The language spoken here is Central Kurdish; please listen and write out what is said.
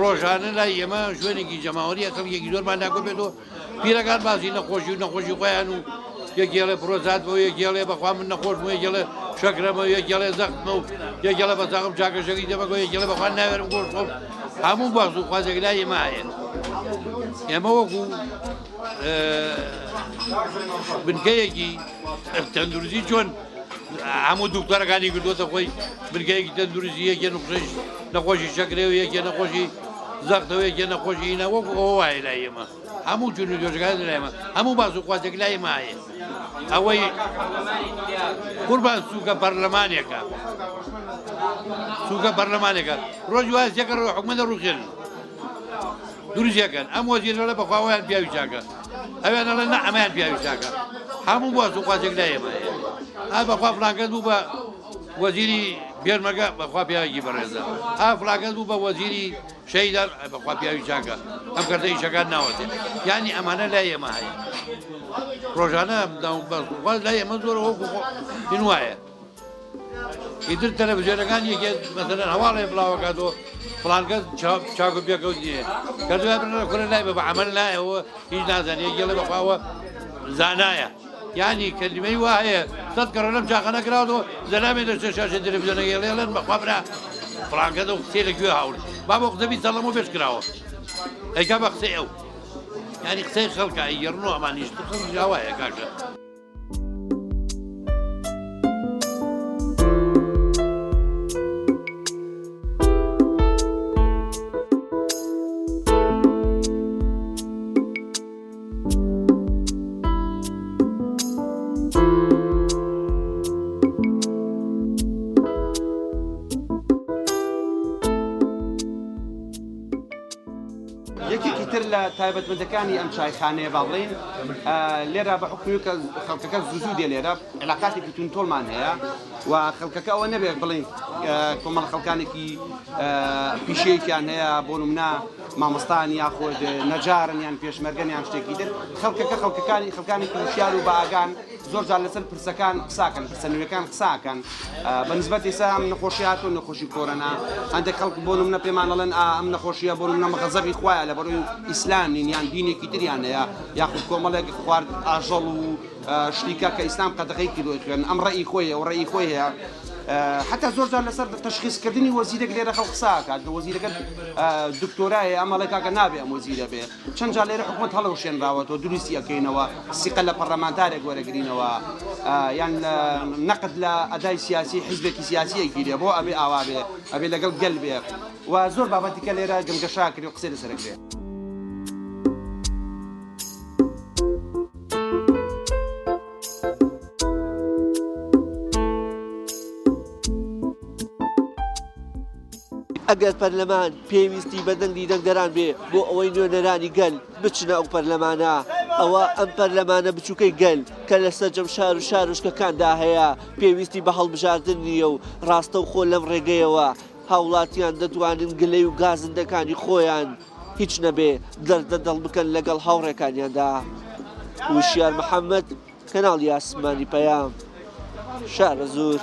ڕۆژانە لای ئێمە ژوێنێکی جەماوەریە خەڵکێکی زۆرمان ناکۆ بێتەوە پیرەکان باسی نەخۆشی و نەخۆشی خۆیان و یەکێڵێ پرۆزات بۆ یەکێڵێ بەخوا من نەخۆش بوو یەکێڵێ شەکرەمە یەکێڵێ زەختمە و یەکێڵێ بە چاقم چاکەشەکەی دەمەگۆ یەکێڵێ بەخوا ناوێرم گۆشت خۆم هەموو باز و خوازێک لای ئێمە هەیە ئێمە وەکو بنکەیەکی تەندروستی چۆن هەموو دوکتۆرەکانی کردوتە خۆی بنکەیەکی تەندروستی یەکێ نەخۆشی شەکرێ و یەکێ نەخۆشی زەختەوە یەکێ نەخۆشی هینە وەکو ئەوە وایە لای ئێمە هەموو چون و جۆشەکان لای ئێمە هەموو باز و خوازێک لای ئێمە هەیە ئەوەی قوربان سووکە پەرلەمانێکە سووکە پەرلەمانێکە ڕۆژی وایە سێکە حکومەتە ڕوخێن دروستیەکەن ئەم وەزیرە لە بەخواوەیان پیاوی چاکە ئەویان ئەڵێن نە ئەمەیان پیاوی چاکە هەموو باز و خوازێک لای ئێمە هەیە ئا بەخوا فڵانکەس بوو بە وەزیری بێرمەگە بەخوا پیاوێکی بەڕێزە ئا فڵانکەس بوو بە وەزیری شەیدار بەخوا پیاوی چاکە ئەم کەرتە ئیشەکان ناوەتێ یعنی ئەمانە لای ئێمە هەیە ڕۆژانە باز لای ئێمە زۆر وەکو این وایە ئیتر تەلەڤیزیۆنەکان یەکێ مەسەلەن هەواڵێ بڵاوەکاتەوە فڵانکەس چاک و پێکەوت نییە کەدوای بنە کورە لای بە عەمەل لایەوە هیچ نازانێ گێڵێ بەخواوە زانایە یعنی کەلیمەی وا هەیە سەد کەڕە لەم چاقە نەکراوەوە زەنامێ دەچێت شاشە تەلەڤیزیۆنەکە لێڵێن بەخوا برا فڵانکەس و قسەی لەگوێ هاوڵ با بۆ قسەبی سەڵەمە پێش کراوە ئەیکا بە قسەی ئەو یعنی قسەی خەڵکە ئەیگەڕنەوە ئەمانیش خەڵکی هاوایە کاکە یەکێکی تر لە تایبەتمەندەکانی ئەم چایخانەیە با بڵێن لێرە بە حکمی کە خەڵکەکە زوو دێ لێرە علاقاتێکی تونتۆڵمان هەیە و خەڵکەکە ئەوە نەبێت بڵێن کۆمەڵ خەڵکانێکی پیشەیەکیان هەیە بۆ نمونە مامۆستان یاخۆت نەجارن یان پێشمەرگەن یان شتێکی تر خەڵکەکە خەڵکانێکی وشیار و باگان زۆر جار لەسەر پرسەکان قساکەن پرسەنوێکان قساکەن بەنسبەت ئێستا ئەم نەخۆشی هاتووە نەخۆشی کۆرۆنا هەندێک خەڵک بۆ نمونە پێمان دەڵێن ئەم نەخۆشیە بۆ نمونە مەغەزەبی خوایە لە بەڕووی ئیسلام نین یان دینێکی تریان هەیە یاخود کۆمەڵێک خوارد ئاژەڵ و شتیکە کە ئیسلام قەدەغەی کردوێتن ئەم ڕێی خۆیە و ڕێی خۆی هەیە حتى زۆر جار لەسەر تەشخیصکردنی وەزیرێک لێرە خەڵک قساکات کە وەزیرەکە دکتۆرایە ئەمەڵێ کاکە نابێ ئەم وەزیرە بێ چەند جار لێرە حکومەت هەڵەوشێنراوەتەوە دروستی ئەەکەینەوە سیقە لە پەرلەمانتارێک وەرەگرینەوە یان نەقد لە ئەدای سیاسی حیزبێکی سیاسیەکی لێ بۆ ئەبێ ئاوا بێ ئەبێ لەگەڵ گەل بێ و زۆر بابەتێکە لێرە گەنگەشا کردی و قسەی لەسەرەکرێ ئەگەر پەرلەمان پێویستی بە دەنگی دەنگدەران بێ بۆ ئەوەی نوێنەرانی گەل بچنە ئەو پەرلەمانە ئەوە ئەم پەرلەمانە بچووکەی گەل کە لە سەرجەم شار و شارۆچکەکاندا هەیە پێویستی بە هەڵبژاردن نییە و ڕاستە و خۆ لەم ڕێگەیەوە هاوڵاتیان دەتوانن گلەی و گازندەکانی خۆیان هیچ نەبێ دەردە دڵ بکەن لەگەڵ هاوڕێکانیاندا. وشیار محەممەد کەناڵی ئاسمانی پەیام شارە زۆر.